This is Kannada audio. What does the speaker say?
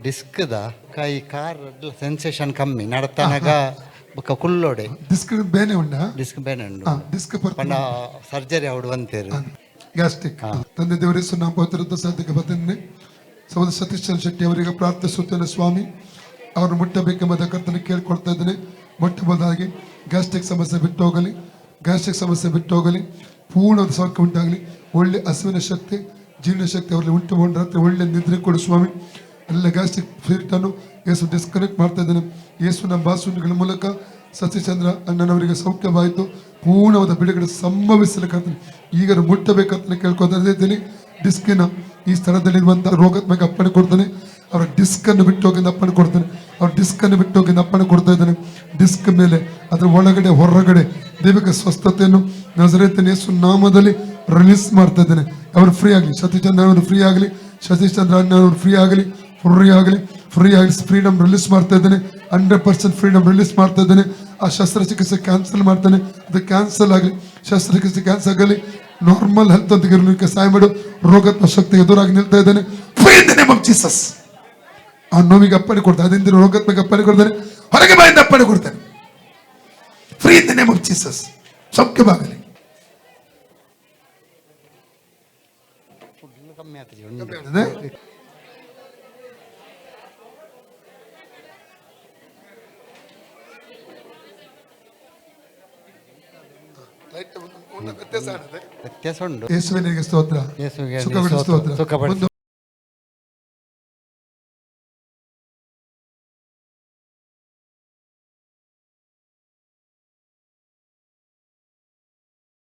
ಡಿಸ್ಕ್ದ ಕೈ ಕಾರ್ ಸೆನ್ಸೇಷನ್ ಕಮ್ಮಿ ನಡತನಗ ಬೊಕ್ಕ ಕುಲ್ಲೋಡೆ ಡಿಸ್ಕ್ ಬೇನೆ ಉಂಡಾ? ಡಿಸ್ಕ್ ಬೇನೆ ಉಂಡು ಡಿಸ್ಕ್ ಪಂಡ ಸರ್ಜರಿ ಅವಡು ಬಂತೇರು ಗ್ಯಾಸ್ಟ್ರಿಕ್. ತಂದೆ ದೇವರೇ ನಾವು ಪವಿತ್ರತ ಸಾಧ್ಯಕ್ಕೆ ಬರ್ತೇನೆ. ಸಹೋದರ ಸತೀಶ್ ಚಂದ್ರ ಶೆಟ್ಟಿ ಅವರಿಗೆ ಪ್ರಾರ್ಥಿಸುತ್ತೇನೆ ಸ್ವಾಮಿ, ಅವ್ರನ್ನ ಮುಟ್ಟಬೇಕೆಂಬ ಕರ್ತನೆ ಕೇಳ್ಕೊಳ್ತಾ ಇದ್ದೇನೆ. ಮೊಟ್ಟಮೊದಲಾಗಿ ಗ್ಯಾಸ್ಟ್ರಿಕ್ ಸಮಸ್ಯೆ ಬಿಟ್ಟು ಹೋಗಲಿ, ಗ್ಯಾಸ್ಟ್ರಿಕ್ ಸಮಸ್ಯೆ ಬಿಟ್ಟು ಹೋಗಲಿ, ಪೂರ್ಣವಾದ ಸೌಖ್ಯ ಉಂಟಾಗಲಿ. ಒಳ್ಳೆ ಹಸುವಿನ ಶಕ್ತಿ, ಜೀರ್ಣ ಶಕ್ತಿ ಅವರಲ್ಲಿ ಉಂಟು ರಾತ್ರಿ ಒಳ್ಳೆ ನಿದ್ರೆ ಕೊಡು ಸ್ವಾಮಿ. ಎಲ್ಲ ಗ್ಯಾಸ್ಟ್ರಿಕ್ ಫೀಲ್ಟನ್ನು ಯೇಸು ಡಿಸ್ಕನೆಕ್ಟ್ ಮಾಡ್ತಾ ಇದ್ದೇನೆ. ಯೇಸುವಿನ ಬಾಸುಗಳ ಮೂಲಕ ಸತ್ಯಚಂದ್ರ ಅಣ್ಣನವರಿಗೆ ಸೌಖ್ಯವಾಯಿತು. ಪೂರ್ಣವಾದ ಬಿಡುಗಡೆ ಸಂಭವಿಸಲಿಕ್ಕಂತಾನೆ ಈಗ ಮುಟ್ಟಬೇಕಂತ ಕೇಳ್ಕೊತಾ ಇದ್ದೀನಿ. ಡಿಸ್ಕಿನ ಈ ಸ್ಥಳದಲ್ಲಿರುವಂಥ ರೋಗಾತ್ಮಕ ಅಪ್ಪಣೆ ಕೊಡ್ತಾನೆ. ಅವರ ಡಿಸ್ಕನ್ನು ಬಿಟ್ಟು ಹೋಗಿಂದ ಅಪ್ಪಣೆ ಕೊಡ್ತಾನೆ. ಅವ್ರ ಡಿಸ್ಕನ್ನು ಬಿಟ್ಟು ಹೋಗಿಂದ ಅಪ್ಪಣೆ ಕೊಡ್ತಾ ಇದ್ದಾನೆ. ಡಿಸ್ಕ್ ಮೇಲೆ ಅದರ ಒಳಗಡೆ ಹೊರಗಡೆ ದೈವಿಕ ಸ್ವಸ್ಥತೆಯನ್ನು ನಜರೇತಿನ ಯೇಸು ನಾಮದಲ್ಲಿ ರಿಲೀಸ್ ಮಾಡ್ತಾ ಇದ್ದೇನೆ. ಅವರು ಫ್ರೀ ಆಗಲಿ, ಸತೀಶಚಂದ್ರ ಅವರು ಫ್ರೀ ಆಗಲಿ, ಸತೀಶಚಂದ್ರ ಅಣ್ಣವರು ಫ್ರೀ ಆಗಲಿ, ಫ್ರೀ ಆಗಲಿ. ಫ್ರೀಡಮ್ ರಿಲೀಸ್ ಮಾಡ್ತಾ ಇದ್ದೇನೆ. 100% ಫ್ರೀಡಮ್ ರಿಲೀಸ್ ಮಾಡ್ತಾ ಇದ್ದೇನೆ. ಆ ಶಸ್ತ್ರಚಿಕಿತ್ಸೆ ಕ್ಯಾನ್ಸಲ್ ಮಾಡ್ತಾನೆ. ಅದು ಕ್ಯಾನ್ಸಲ್ ಆಗಲಿ, ಶಸ್ತ್ರಚಿಕಿತ್ಸೆ ಕ್ಯಾನ್ಸಲ್ ಆಗಲಿ. ನಾರ್ಮಲ್ ಹೆಲ್ತ್ ಅಂತ ಇರಲಿಕ್ಕೆ ಸಹಾಯ ಮಾಡು. ರೋಗಾತ್ಮಕ ಶಕ್ತಿ ಎದುರಾಗಿ ನಿಲ್ತಾ ಇದ್ದಾನೆ. Free in the name of Jesus. ಆ ನೋವಿಗೆ ಅಪ್ಪಣೆ ಕೊಡ್ತಾನೆ, ಅದರಿಂದ ರೋಗಾತ್ಮಕ ಅಪ್ಪಣೆ ಕೊಡ್ತಾನೆ, ಹೊರಗೆ ಬಾಯಿಂದ ಅಪ್ಪಣೆ ಕೊಡ್ತಾನೆ. Free in the name of Jesus. ಸೌಖ್ಯವಾಗಲಿ. ಕಮ್ಮಿ ಆಗ್ತದೆ ವ್ಯತ್ಯಾಸ ಉಂಟು. ವ್ಯತ್ಯಾಸ ಉಂಟು. ಯೇಸುವಿನಿಗೆ ಸ್ತೋತ್ರ, ಯೇಸುವಿಗೆ ಸುಖ ಕೊಡು ಸ್ತೋತ್ರ. ಸುಖ ಪಡಿಸು.